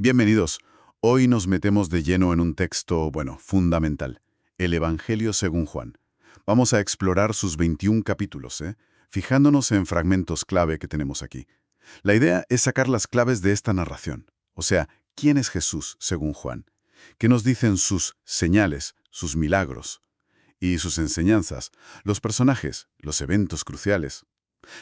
Bienvenidos. Hoy nos metemos de lleno en un texto, fundamental, el Evangelio según Juan. Vamos a explorar sus 21 capítulos, fijándonos en fragmentos clave que tenemos aquí. La idea es sacar las claves de esta narración, o sea, ¿quién es Jesús según Juan? ¿Qué nos dicen sus señales, sus milagros y sus enseñanzas, los personajes, los eventos cruciales?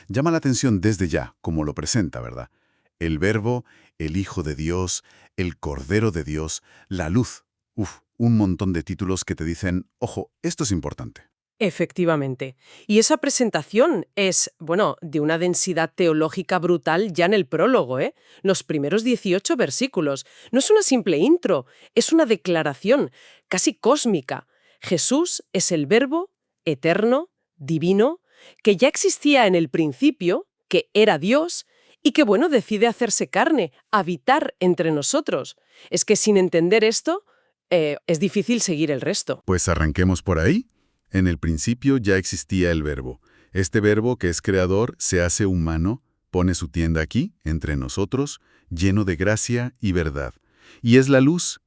Llama la atención desde ya, como lo presenta, ¿verdad? El Verbo, el Hijo de Dios, el Cordero de Dios, la luz. Un montón de títulos que te dicen, ojo, esto es importante. Efectivamente. Y esa presentación es, de una densidad teológica brutal ya en el prólogo, ¿eh? Los primeros 18 versículos. No es una simple intro, es una declaración casi cósmica. Jesús es el Verbo eterno, divino, que ya existía en el principio, que era Dios y que, decide hacerse carne, habitar entre nosotros. Es que sin entender esto, es difícil seguir el resto. Pues arranquemos por ahí. En el principio ya existía el Verbo. Este Verbo, que es creador, se hace humano, pone su tienda aquí, entre nosotros, lleno de gracia y verdad. Y es la luz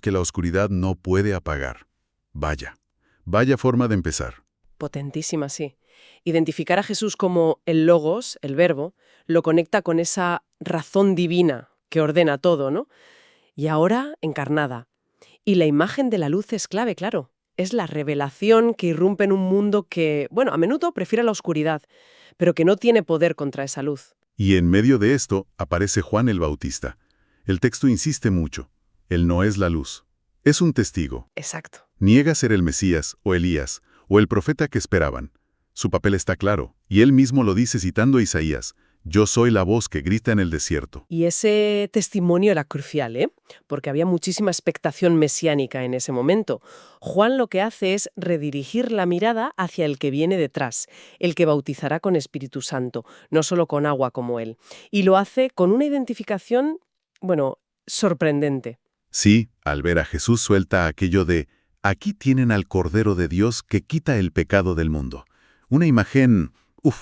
que la oscuridad no puede apagar. Vaya forma de empezar. Potentísima, sí. Identificar a Jesús como el Logos, el Verbo, lo conecta con esa razón divina que ordena todo, ¿no? Y ahora encarnada. Y la imagen de la luz es clave, claro. Es la revelación que irrumpe en un mundo que, a menudo prefiere la oscuridad, pero que no tiene poder contra esa luz. Y en medio de esto aparece Juan el Bautista. El texto insiste mucho. Él no es la luz. Es un testigo. Exacto. Niega ser el Mesías, o Elías, o el profeta que esperaban. Su papel está claro, y él mismo lo dice citando a Isaías: «Yo soy la voz que grita en el desierto». Y ese testimonio era crucial, porque había muchísima expectación mesiánica en ese momento. Juan lo que hace es redirigir la mirada hacia el que viene detrás, el que bautizará con Espíritu Santo, no solo con agua como él. Y lo hace con una identificación, sorprendente. Sí, al ver a Jesús suelta aquello de «Aquí tienen al Cordero de Dios que quita el pecado del mundo». Una imagen,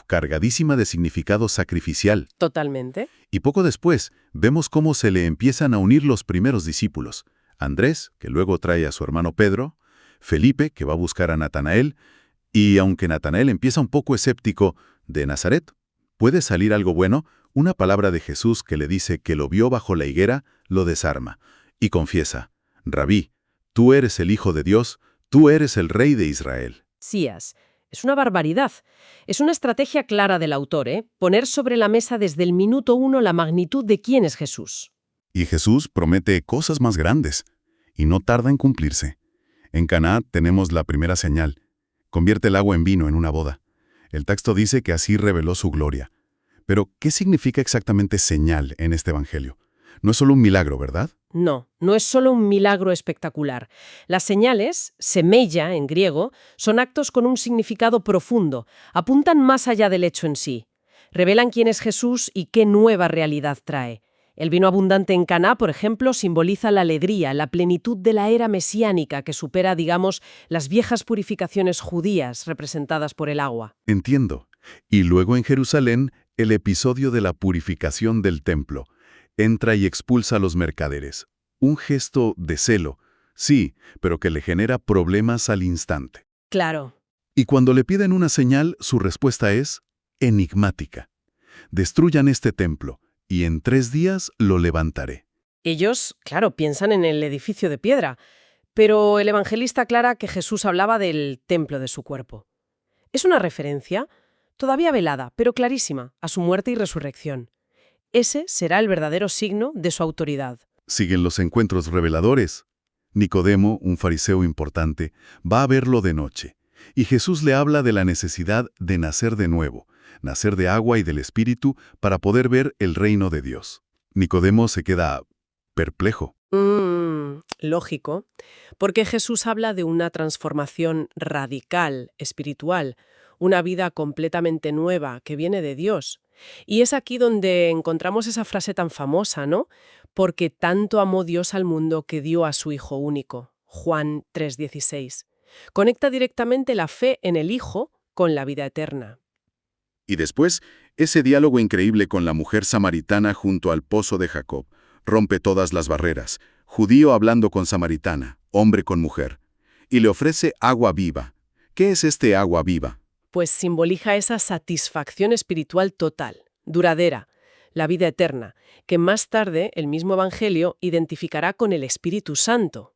cargadísima de significado sacrificial. Totalmente. Y poco después, vemos cómo se le empiezan a unir los primeros discípulos. Andrés, que luego trae a su hermano Pedro, Felipe, que va a buscar a Natanael, y aunque Natanael empieza un poco escéptico, de Nazaret, ¿puede salir algo bueno? Una palabra de Jesús que le dice que lo vio bajo la higuera, lo desarma, y confiesa: «Rabí, tú eres el Hijo de Dios, tú eres el Rey de Israel». Sías. Es una barbaridad. Es una estrategia clara del autor, poner sobre la mesa desde el minuto 1 la magnitud de quién es Jesús. Y Jesús promete cosas más grandes, y no tarda en cumplirse. En Caná tenemos la primera señal. Convierte el agua en vino en una boda. El texto dice que así reveló su gloria. Pero, ¿qué significa exactamente señal en este evangelio? No es solo un milagro, ¿verdad? No es solo un milagro espectacular. Las señales, semeia en griego, son actos con un significado profundo, apuntan más allá del hecho en sí. Revelan quién es Jesús y qué nueva realidad trae. El vino abundante en Caná, por ejemplo, simboliza la alegría, la plenitud de la era mesiánica que supera, las viejas purificaciones judías representadas por el agua. Entiendo. Y luego en Jerusalén, el episodio de la purificación del templo. Entra y expulsa a los mercaderes. Un gesto de celo, sí, pero que le genera problemas al instante. Claro. Y cuando le piden una señal, su respuesta es enigmática. Destruyan este templo, y en 3 días lo levantaré. Ellos, claro, piensan en el edificio de piedra, pero el evangelista aclara que Jesús hablaba del templo de su cuerpo. Es una referencia, todavía velada, pero clarísima, a su muerte y resurrección. Ese será el verdadero signo de su autoridad. Siguen los encuentros reveladores. Nicodemo, un fariseo importante, va a verlo de noche, y Jesús le habla de la necesidad de nacer de nuevo, nacer de agua y del Espíritu para poder ver el reino de Dios. Nicodemo se queda perplejo. Lógico, porque Jesús habla de una transformación radical, espiritual, una vida completamente nueva que viene de Dios. Y es aquí donde encontramos esa frase tan famosa, ¿no? Porque tanto amó Dios al mundo que dio a su Hijo único. Juan 3:16. Conecta directamente la fe en el Hijo con la vida eterna. Y después, ese diálogo increíble con la mujer samaritana junto al pozo de Jacob. Rompe todas las barreras. Judío hablando con samaritana, hombre con mujer. Y le ofrece agua viva. ¿Qué es este agua viva? Pues simboliza esa satisfacción espiritual total, duradera, la vida eterna, que más tarde el mismo Evangelio identificará con el Espíritu Santo.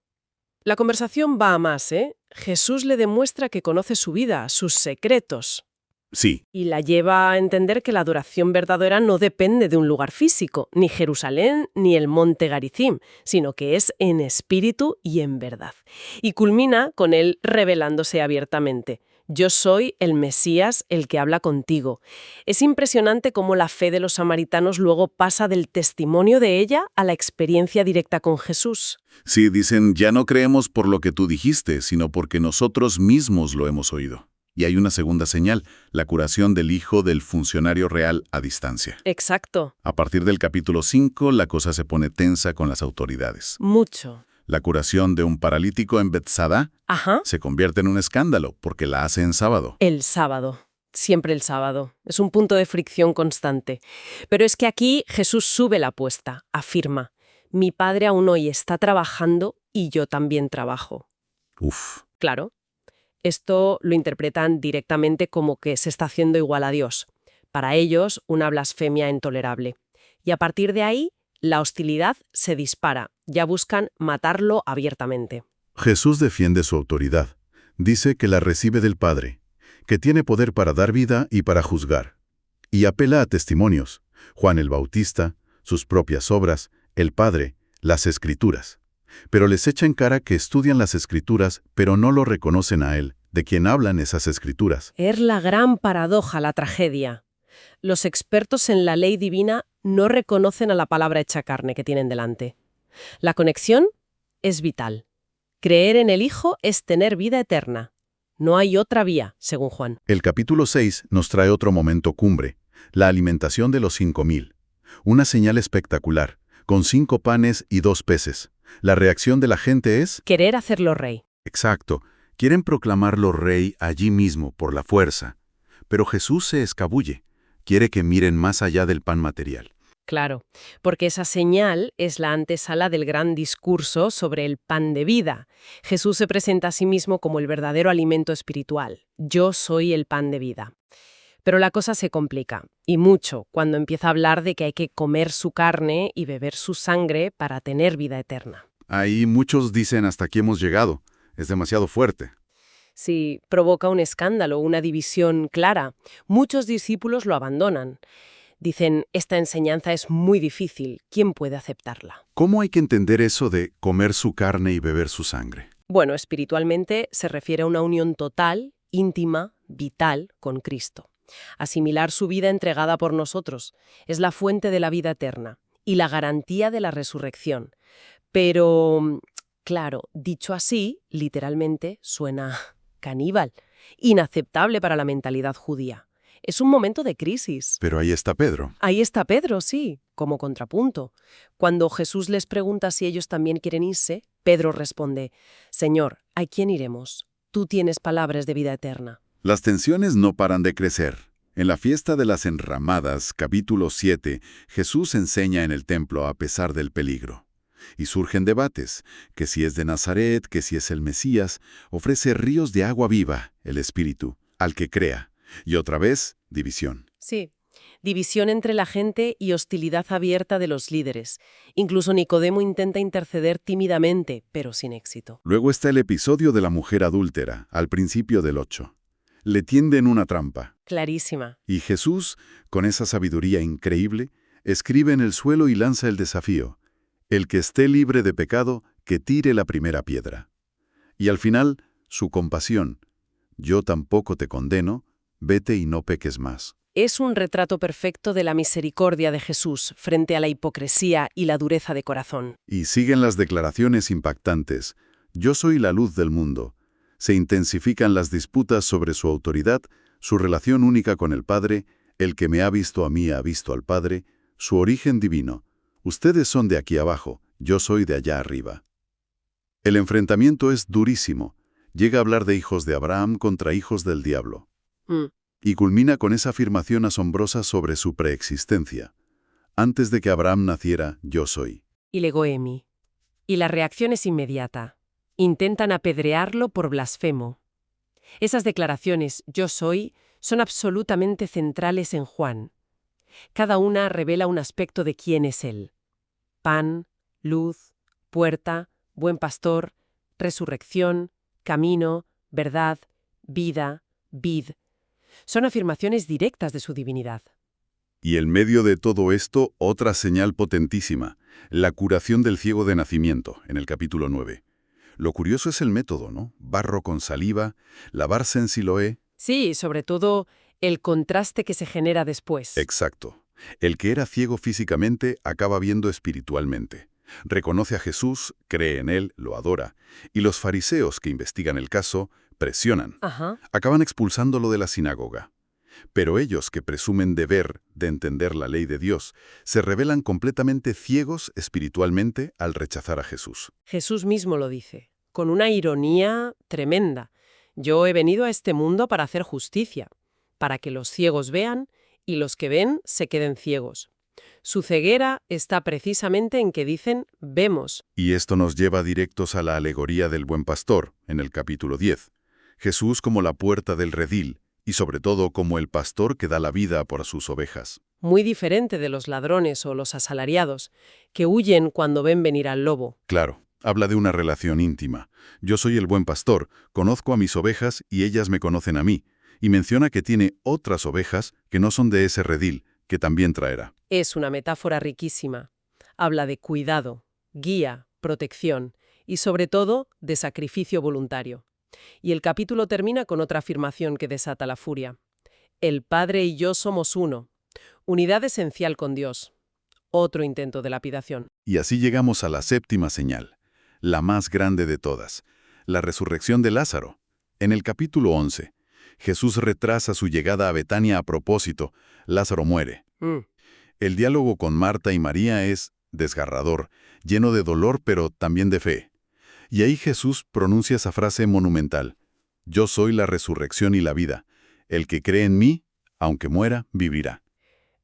La conversación va a más, ¿eh? Jesús le demuestra que conoce su vida, sus secretos, Sí, y la lleva a entender que la adoración verdadera no depende de un lugar físico, ni Jerusalén, ni el monte Garizim, sino que es en espíritu y en verdad. Y culmina con él revelándose abiertamente. Yo soy el Mesías, el que habla contigo. Es impresionante cómo la fe de los samaritanos luego pasa del testimonio de ella a la experiencia directa con Jesús. sí, dicen, ya no creemos por lo que tú dijiste, sino porque nosotros mismos lo hemos oído. Y hay una segunda señal, la curación del hijo del funcionario real a distancia. Exacto. A partir del capítulo 5, la cosa se pone tensa con las autoridades. Mucho. La curación de un paralítico en Bethsaida Ajá. se convierte en un escándalo porque la hace en sábado. El sábado. Siempre el sábado. Es un punto de fricción constante. Pero es que aquí Jesús sube la apuesta, afirma: mi Padre aún hoy está trabajando y yo también trabajo. Uf, Claro. Esto lo interpretan directamente como que se está haciendo igual a Dios. Para ellos, una blasfemia intolerable. Y a partir de ahí, la hostilidad se dispara. Ya buscan matarlo abiertamente. Jesús defiende su autoridad. Dice que la recibe del Padre, que tiene poder para dar vida y para juzgar. Y apela a testimonios: Juan el Bautista, sus propias obras, el Padre, las Escrituras. Pero les echa en cara que estudian las Escrituras, pero no lo reconocen a él, de quien hablan esas Escrituras. Es la gran paradoja, la tragedia. Los expertos en la ley divina no reconocen a la palabra hecha carne que tienen delante. La conexión es vital. Creer en el Hijo es tener vida eterna. No hay otra vía, según Juan. El capítulo 6 nos trae otro momento cumbre, la alimentación de los 5.000. Una señal espectacular, con 5 panes y 2 peces. La reacción de la gente es... Querer hacerlo rey. Exacto, quieren proclamarlo rey allí mismo, por la fuerza. Pero Jesús se escabulle, quiere que miren más allá del pan material. Claro, porque esa señal es la antesala del gran discurso sobre el pan de vida. Jesús se presenta a sí mismo como el verdadero alimento espiritual. Yo soy el pan de vida. Pero la cosa se complica, y mucho, cuando empieza a hablar de que hay que comer su carne y beber su sangre para tener vida eterna. Ahí muchos dicen: hasta aquí hemos llegado, es demasiado fuerte. Sí, provoca un escándalo, una división clara. Muchos discípulos lo abandonan. Dicen, esta enseñanza es muy difícil, ¿quién puede aceptarla? ¿Cómo hay que entender eso de comer su carne y beber su sangre? Bueno, espiritualmente se refiere a una unión total, íntima, vital con Cristo. Asimilar su vida entregada por nosotros es la fuente de la vida eterna y la garantía de la resurrección. Pero, claro, dicho así, literalmente suena caníbal, inaceptable para la mentalidad judía. Es un momento de crisis. Pero ahí está Pedro. Ahí está Pedro, sí, como contrapunto. Cuando Jesús les pregunta si ellos también quieren irse, Pedro responde: Señor, ¿a quién iremos? Tú tienes palabras de vida eterna. Las tensiones no paran de crecer. En la fiesta de las enramadas, capítulo 7, Jesús enseña en el templo a pesar del peligro. Y surgen debates, que si es de Nazaret, que si es el Mesías, ofrece ríos de agua viva, el Espíritu, al que crea. Y otra vez, división. Sí, división entre la gente y hostilidad abierta de los líderes. Incluso Nicodemo intenta interceder tímidamente, pero sin éxito. Luego está el episodio de la mujer adúltera, al principio del 8. Le tienden una trampa. Clarísima. Y Jesús, con esa sabiduría increíble, escribe en el suelo y lanza el desafío: el que esté libre de pecado, que tire la primera piedra. Y al final, su compasión: yo tampoco te condeno, vete y no peques más. Es un retrato perfecto de la misericordia de Jesús frente a la hipocresía y la dureza de corazón. Y siguen las declaraciones impactantes: yo soy la luz del mundo. Se intensifican las disputas sobre su autoridad, su relación única con el Padre: el que me ha visto a mí ha visto al Padre, su origen divino. Ustedes son de aquí abajo, yo soy de allá arriba. El enfrentamiento es durísimo. Llega a hablar de hijos de Abraham contra hijos del diablo. Y culmina con esa afirmación asombrosa sobre su preexistencia: antes de que Abraham naciera, yo soy. y legoemi. Y la reacción es inmediata. Intentan apedrearlo por blasfemo. Esas declaraciones, yo soy, son absolutamente centrales en Juan. Cada una revela un aspecto de quién es él. Pan, luz, puerta, buen pastor, resurrección, camino, verdad, vida, vid. Son afirmaciones directas de su divinidad. Y en medio de todo esto, otra señal potentísima, la curación del ciego de nacimiento, en el capítulo 9. Lo curioso es el método, ¿no? Barro con saliva, lavarse en Siloé. Sí, y sobre todo el contraste que se genera después. Exacto. El que era ciego físicamente acaba viendo espiritualmente. Reconoce a Jesús, cree en él, lo adora. Y los fariseos que investigan el caso presionan. Ajá. Acaban expulsándolo de la sinagoga. Pero ellos que presumen de ver, de entender la ley de Dios, se revelan completamente ciegos espiritualmente al rechazar a Jesús. Jesús mismo lo dice, con una ironía tremenda. Yo he venido a este mundo para hacer justicia, para que los ciegos vean y los que ven se queden ciegos. Su ceguera está precisamente en que dicen vemos. Y esto nos lleva directos a la alegoría del buen pastor, en el capítulo 10. Jesús como la puerta del redil, y sobre todo como el pastor que da la vida por sus ovejas. Muy diferente de los ladrones o los asalariados, que huyen cuando ven venir al lobo. Claro, habla de una relación íntima. Yo soy el buen pastor, conozco a mis ovejas y ellas me conocen a mí. Y menciona que tiene otras ovejas que no son de ese redil, que también traerá. Es una metáfora riquísima. Habla de cuidado, guía, protección y sobre todo de sacrificio voluntario. Y el capítulo termina con otra afirmación que desata la furia. El Padre y yo somos uno. Unidad esencial con Dios. Otro intento de lapidación. Y así llegamos a la séptima señal, la más grande de todas, la resurrección de Lázaro. En el capítulo 11, Jesús retrasa su llegada a Betania a propósito. Lázaro muere. El diálogo con Marta y María es desgarrador, lleno de dolor pero también de fe. Y ahí Jesús pronuncia esa frase monumental: yo soy la resurrección y la vida. El que cree en mí, aunque muera, vivirá.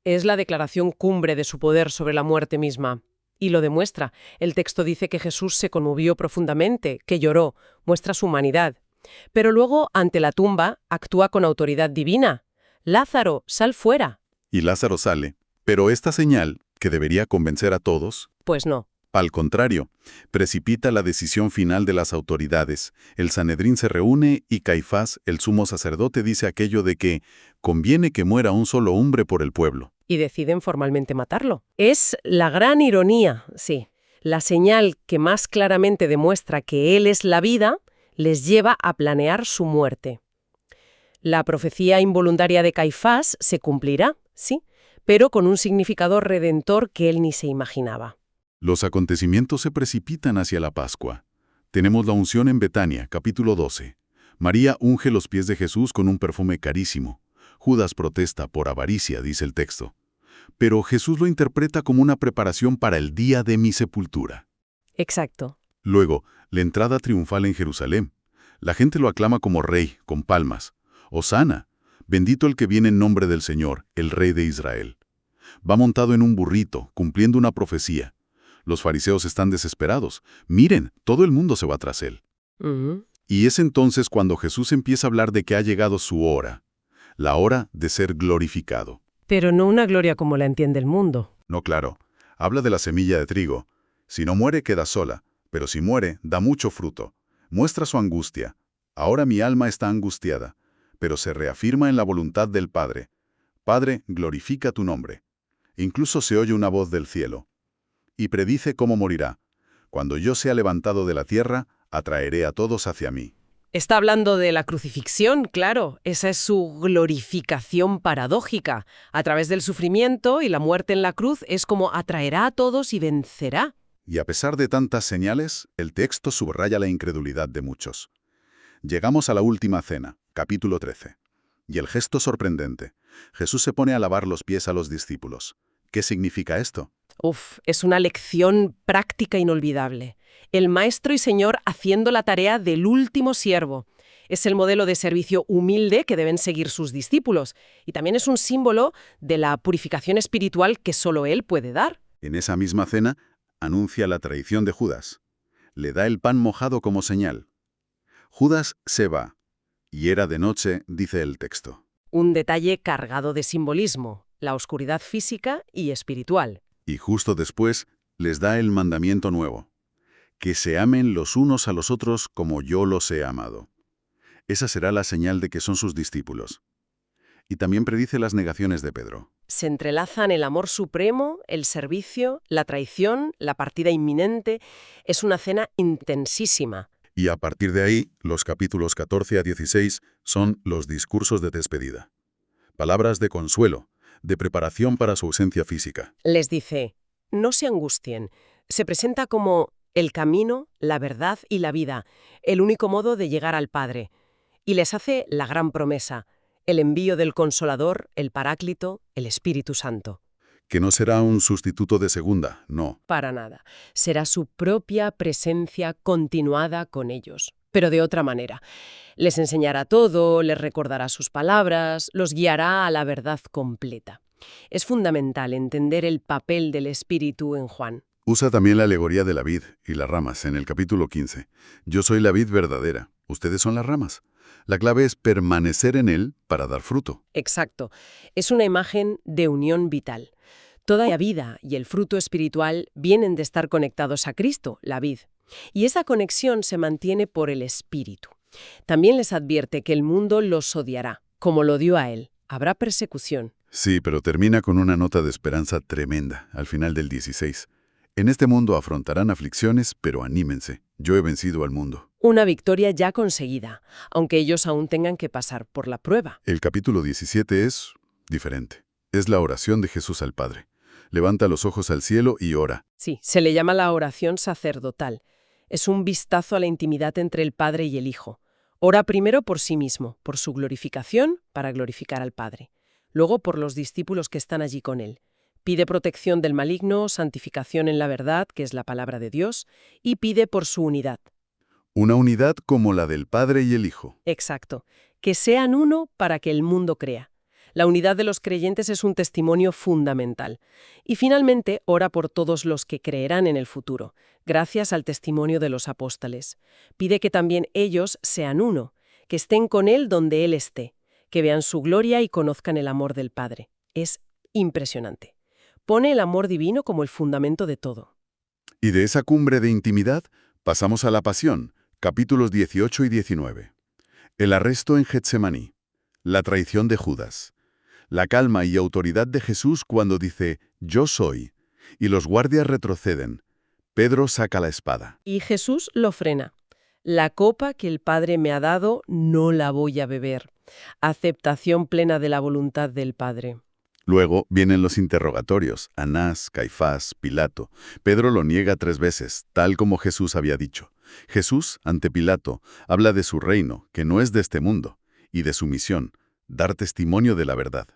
Es la declaración cumbre de su poder sobre la muerte misma. Y lo demuestra. El texto dice que Jesús se conmovió profundamente, que lloró, muestra su humanidad. Pero luego, ante la tumba, actúa con autoridad divina. Lázaro, sal fuera. Y Lázaro sale, pero esta señal, que debería convencer a todos, Pues no. al contrario, precipita la decisión final de las autoridades. El Sanedrín se reúne y Caifás, el sumo sacerdote, dice aquello de que conviene que muera un solo hombre por el pueblo. Y deciden formalmente matarlo. Es la gran ironía, sí. La señal que más claramente demuestra que él es la vida les lleva a planear su muerte. La profecía involuntaria de Caifás se cumplirá, sí, pero con un significado redentor que él ni se imaginaba. Los acontecimientos se precipitan hacia la Pascua. Tenemos la unción en Betania, capítulo 12. María unge los pies de Jesús con un perfume carísimo. Judas protesta por avaricia, dice el texto. Pero Jesús lo interpreta como una preparación para el día de mi sepultura. Exacto. Luego, la entrada triunfal en Jerusalén. La gente lo aclama como rey, con palmas. Hosana, bendito el que viene en nombre del Señor, el Rey de Israel. Va montado en un burrito, cumpliendo una profecía. Los fariseos están desesperados. Miren, todo el mundo se va tras él. Y es entonces cuando Jesús empieza a hablar de que ha llegado su hora, la hora de ser glorificado. Pero no una gloria como la entiende el mundo. No, claro. Habla de la semilla de trigo. Si no muere, queda sola, pero si muere, da mucho fruto. Muestra su angustia. Ahora mi alma está angustiada, pero se reafirma en la voluntad del Padre. Padre, glorifica tu nombre. Incluso se oye una voz del cielo. Y predice cómo morirá. Cuando yo sea levantado de la tierra, atraeré a todos hacia mí. Está hablando de la crucifixión, claro. Esa es su glorificación paradójica. A través del sufrimiento y la muerte en la cruz es como atraerá a todos y vencerá. Y a pesar de tantas señales, el texto subraya la incredulidad de muchos. Llegamos a la última cena, capítulo 13. Y el gesto sorprendente. Jesús se pone a lavar los pies a los discípulos. ¿Qué significa esto? Es una lección práctica inolvidable. El Maestro y Señor haciendo la tarea del último siervo. Es el modelo de servicio humilde que deben seguir sus discípulos. Y también es un símbolo de la purificación espiritual que solo Él puede dar. En esa misma cena, anuncia la traición de Judas. Le da el pan mojado como señal. Judas se va, y era de noche, dice el texto. Un detalle cargado de simbolismo, la oscuridad física y espiritual. Y justo después les da el mandamiento nuevo: que se amen los unos a los otros como yo los he amado. Esa será la señal de que son sus discípulos. Y también predice las negaciones de Pedro. Se entrelazan el amor supremo, el servicio, la traición, la partida inminente. Es una cena intensísima. Y a partir de ahí, los capítulos 14 a 16 son los discursos de despedida. Palabras de consuelo, de preparación para su ausencia física. Les dice, no se angustien. Se presenta como el camino, la verdad y la vida, el único modo de llegar al Padre. Y les hace la gran promesa, el envío del Consolador, el Paráclito, el Espíritu Santo. Que no será un sustituto de segunda, no. Para nada. Será su propia presencia continuada con ellos, pero de otra manera. Les enseñará todo, les recordará sus palabras, los guiará a la verdad completa. Es fundamental entender el papel del Espíritu en Juan. Usa también la alegoría de la vid y las ramas en el capítulo 15. Yo soy la vid verdadera, ustedes son las ramas. La clave es permanecer en él para dar fruto. Exacto. Es una imagen de unión vital. Toda la vida y el fruto espiritual vienen de estar conectados a Cristo, la vid. Y esa conexión se mantiene por el Espíritu. También les advierte que el mundo los odiará, como lo odió a él. Habrá persecución. Sí, pero termina con una nota de esperanza tremenda al final del 16. En este mundo afrontarán aflicciones, pero anímense. Yo he vencido al mundo. Una victoria ya conseguida, aunque ellos aún tengan que pasar por la prueba. El capítulo 17 es diferente. Es la oración de Jesús al Padre. Levanta los ojos al cielo y ora. Sí, se le llama la oración sacerdotal. Es un vistazo a la intimidad entre el Padre y el Hijo. Ora primero por sí mismo, por su glorificación, para glorificar al Padre. Luego por los discípulos que están allí con él. Pide protección del maligno, santificación en la verdad, que es la palabra de Dios, y pide por su unidad. Una unidad como la del Padre y el Hijo. Exacto. Que sean uno para que el mundo crea. La unidad de los creyentes es un testimonio fundamental. Y finalmente, ora por todos los que creerán en el futuro, gracias al testimonio de los apóstoles. Pide que también ellos sean uno, que estén con Él donde Él esté, que vean su gloria y conozcan el amor del Padre. Es impresionante. Pone el amor divino como el fundamento de todo. Y de esa cumbre de intimidad pasamos a la pasión, capítulos 18 y 19. El arresto en Getsemaní, la traición de Judas, la calma y autoridad de Jesús cuando dice «Yo soy», y los guardias retroceden. Pedro saca la espada. Y Jesús lo frena. La copa que el Padre me ha dado no la voy a beber. Aceptación plena de la voluntad del Padre. Luego vienen los interrogatorios, Anás, Caifás, Pilato. Pedro lo niega 3 veces, tal como Jesús había dicho. Jesús, ante Pilato, habla de su reino, que no es de este mundo, y de su misión, dar testimonio de la verdad.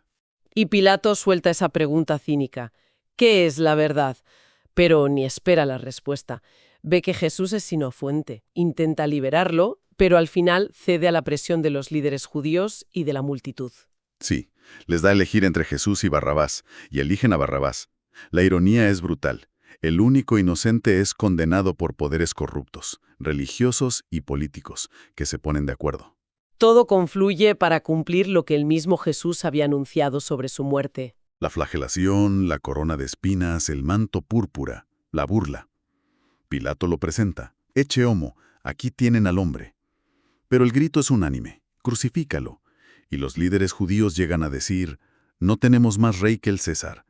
Y Pilato suelta esa pregunta cínica. ¿Qué es la verdad? Pero ni espera la respuesta. Ve que Jesús es inofuente. Intenta liberarlo, pero al final cede a la presión de los líderes judíos y de la multitud. Sí, les da a elegir entre Jesús y Barrabás, y eligen a Barrabás. La ironía es brutal. El único inocente es condenado por poderes corruptos, religiosos y políticos, que se ponen de acuerdo. Todo confluye para cumplir lo que el mismo Jesús había anunciado sobre su muerte. La flagelación, la corona de espinas, el manto púrpura, la burla. Pilato lo presenta. «Ecce homo, aquí tienen al hombre». Pero el grito es unánime. «Crucifícalo». Y los líderes judíos llegan a decir, «No tenemos más rey que el César».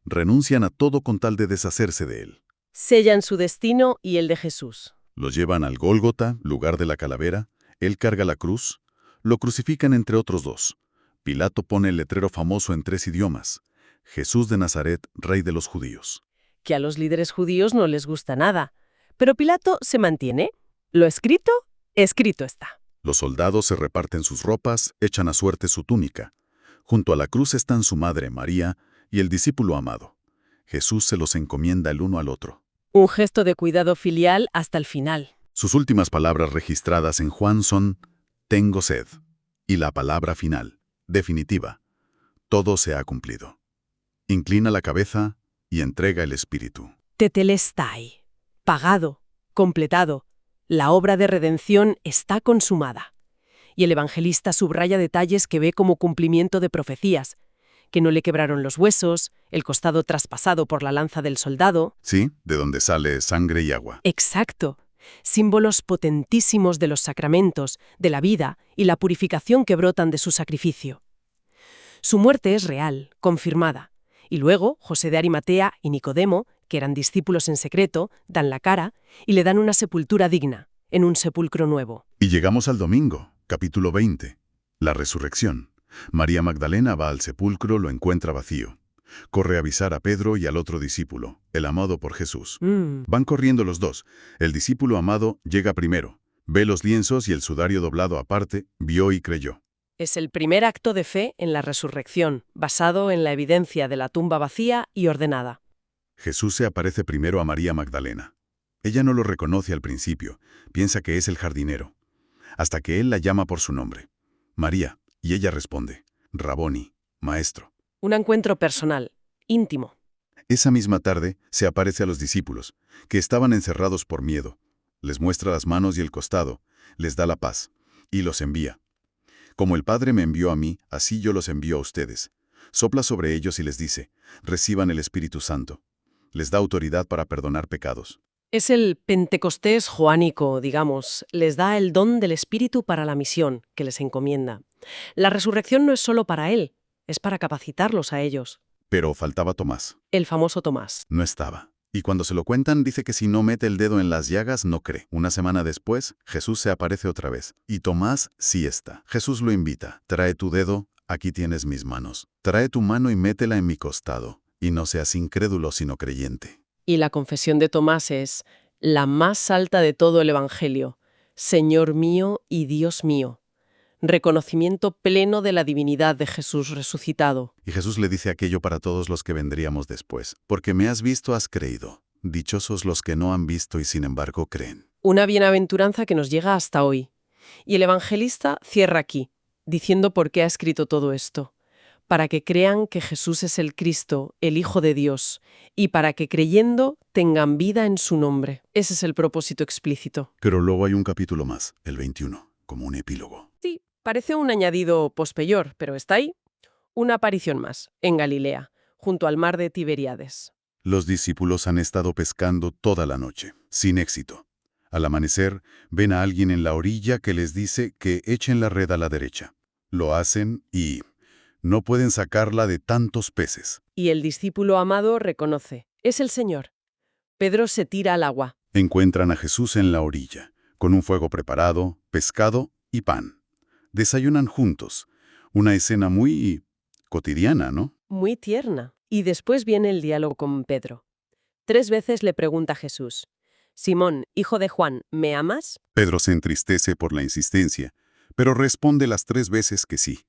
Renuncian a todo con tal de deshacerse de él. Sellan su destino y el de Jesús. Los llevan al Gólgota, lugar de la calavera. Él carga la cruz. Lo crucifican entre otros 2. Pilato pone el letrero famoso en 3 idiomas. Jesús de Nazaret, rey de los judíos. Que a los líderes judíos no les gusta nada. Pero Pilato se mantiene. Lo escrito, escrito está. Los soldados se reparten sus ropas, echan a suerte su túnica. Junto a la cruz están su madre, María, y el discípulo amado. Jesús se los encomienda el uno al otro. Un gesto de cuidado filial hasta el final. Sus últimas palabras registradas en Juan son «Tengo sed». Y la palabra final, definitiva. Todo se ha cumplido. Inclina la cabeza y entrega el espíritu. Tetelestai. Pagado, completado. La obra de redención está consumada. Y el evangelista subraya detalles que ve como cumplimiento de profecías, que no le quebraron los huesos, el costado traspasado por la lanza del soldado. Sí, de donde sale sangre y agua. Exacto. Símbolos potentísimos de los sacramentos, de la vida y la purificación que brotan de su sacrificio. Su muerte es real, confirmada. Y luego, José de Arimatea y Nicodemo, que eran discípulos en secreto, dan la cara y le dan una sepultura digna, en un sepulcro nuevo. Y llegamos al domingo, capítulo 20, la resurrección. María Magdalena va al sepulcro, lo encuentra vacío. Corre a avisar a Pedro y al otro discípulo, el amado por Jesús. Van corriendo los dos. El discípulo amado llega primero. Ve los lienzos y el sudario doblado aparte, vio y creyó. Es el primer acto de fe en la resurrección, basado en la evidencia de la tumba vacía y ordenada. Jesús se aparece primero a María Magdalena. Ella no lo reconoce al principio, piensa que es el jardinero, hasta que él la llama por su nombre. María, y ella responde, Raboni, maestro. Un encuentro personal, íntimo. Esa misma tarde se aparece a los discípulos, que estaban encerrados por miedo. Les muestra las manos y el costado, les da la paz, y los envía. Como el Padre me envió a mí, así yo los envío a ustedes. Sopla sobre ellos y les dice, reciban el Espíritu Santo. Les da autoridad para perdonar pecados. Es el Pentecostés joánico, digamos. Les da el don del Espíritu para la misión que les encomienda. La resurrección no es solo para él, es para capacitarlos a ellos. Pero faltaba Tomás. El famoso Tomás. No estaba. Y cuando se lo cuentan, dice que si no mete el dedo en las llagas, no cree. Una semana después, Jesús se aparece otra vez. Y Tomás sí está. Jesús lo invita. Trae tu dedo, aquí tienes mis manos. Trae tu mano y métela en mi costado. Y no seas incrédulo, sino creyente. Y la confesión de Tomás es la más alta de todo el Evangelio. Señor mío y Dios mío. Reconocimiento pleno de la divinidad de Jesús resucitado. Y Jesús le dice aquello para todos los que vendríamos después. Porque me has visto, has creído. Dichosos los que no han visto y sin embargo creen. Una bienaventuranza que nos llega hasta hoy. Y el evangelista cierra aquí, diciendo por qué ha escrito todo esto. Para que crean que Jesús es el Cristo, el Hijo de Dios, y para que creyendo tengan vida en su nombre. Ese es el propósito explícito. Pero luego hay un capítulo más, el 21, como un epílogo. Sí, parece un añadido posterior, pero está ahí. Una aparición más, en Galilea, junto al mar de Tiberíades. Los discípulos han estado pescando toda la noche, sin éxito. Al amanecer, ven a alguien en la orilla que les dice que echen la red a la derecha. Lo hacen y no pueden sacarla de tantos peces. Y el discípulo amado reconoce, es el Señor. Pedro se tira al agua. Encuentran a Jesús en la orilla, con un fuego preparado, pescado y pan. Desayunan juntos. Una escena muy cotidiana, ¿no? Muy tierna. Y después viene el diálogo con Pedro. 3 veces le pregunta a Jesús, Simón, hijo de Juan, ¿me amas? Pedro se entristece por la insistencia, pero responde las 3 veces que sí.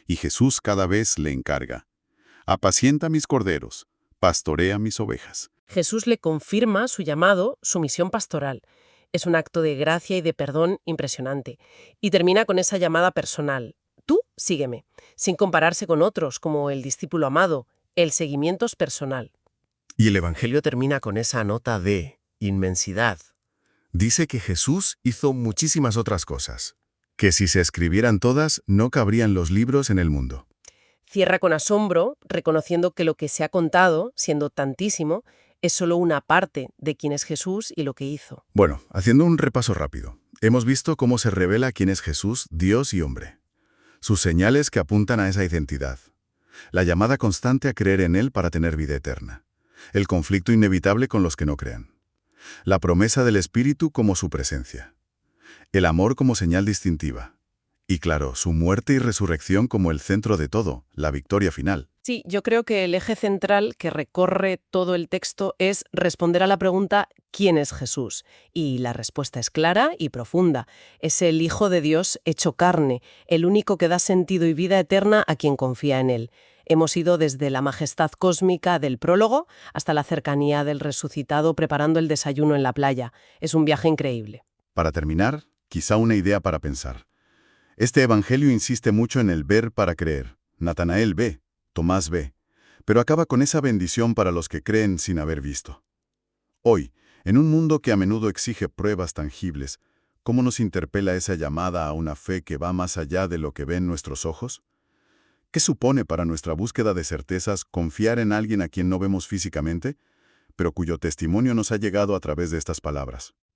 Y Jesús cada vez le encarga, apacienta mis corderos, pastorea mis ovejas. Jesús le confirma su llamado, su misión pastoral. Es un acto de gracia y de perdón impresionante. Y termina con esa llamada personal. Tú, sígueme, sin compararse con otros, como el discípulo amado. El seguimiento es personal. Y el Evangelio termina con esa nota de inmensidad. Dice que Jesús hizo muchísimas otras cosas, que si se escribieran todas no cabrían los libros en el mundo. Cierra con asombro, reconociendo que lo que se ha contado, siendo tantísimo, es solo una parte de quién es Jesús y lo que hizo. Bueno, haciendo un repaso rápido, hemos visto cómo se revela quién es Jesús, Dios y hombre. Sus señales que apuntan a esa identidad. La llamada constante a creer en Él para tener vida eterna. El conflicto inevitable con los que no crean. La promesa del Espíritu como su presencia. El amor como señal distintiva. Y claro, su muerte y resurrección como el centro de todo, la victoria final. Sí, yo creo que el eje central que recorre todo el texto es responder a la pregunta ¿quién es Jesús? Y la respuesta es clara y profunda. Es el Hijo de Dios hecho carne, el único que da sentido y vida eterna a quien confía en Él. Hemos ido desde la majestad cósmica del prólogo hasta la cercanía del resucitado preparando el desayuno en la playa. Es un viaje increíble. Para terminar, quizá una idea para pensar. Este evangelio insiste mucho en el ver para creer. Natanael ve, Tomás ve, pero acaba con esa bendición para los que creen sin haber visto. Hoy, en un mundo que a menudo exige pruebas tangibles, ¿cómo nos interpela esa llamada a una fe que va más allá de lo que ven nuestros ojos? ¿Qué supone para nuestra búsqueda de certezas confiar en alguien a quien no vemos físicamente, pero cuyo testimonio nos ha llegado a través de estas palabras?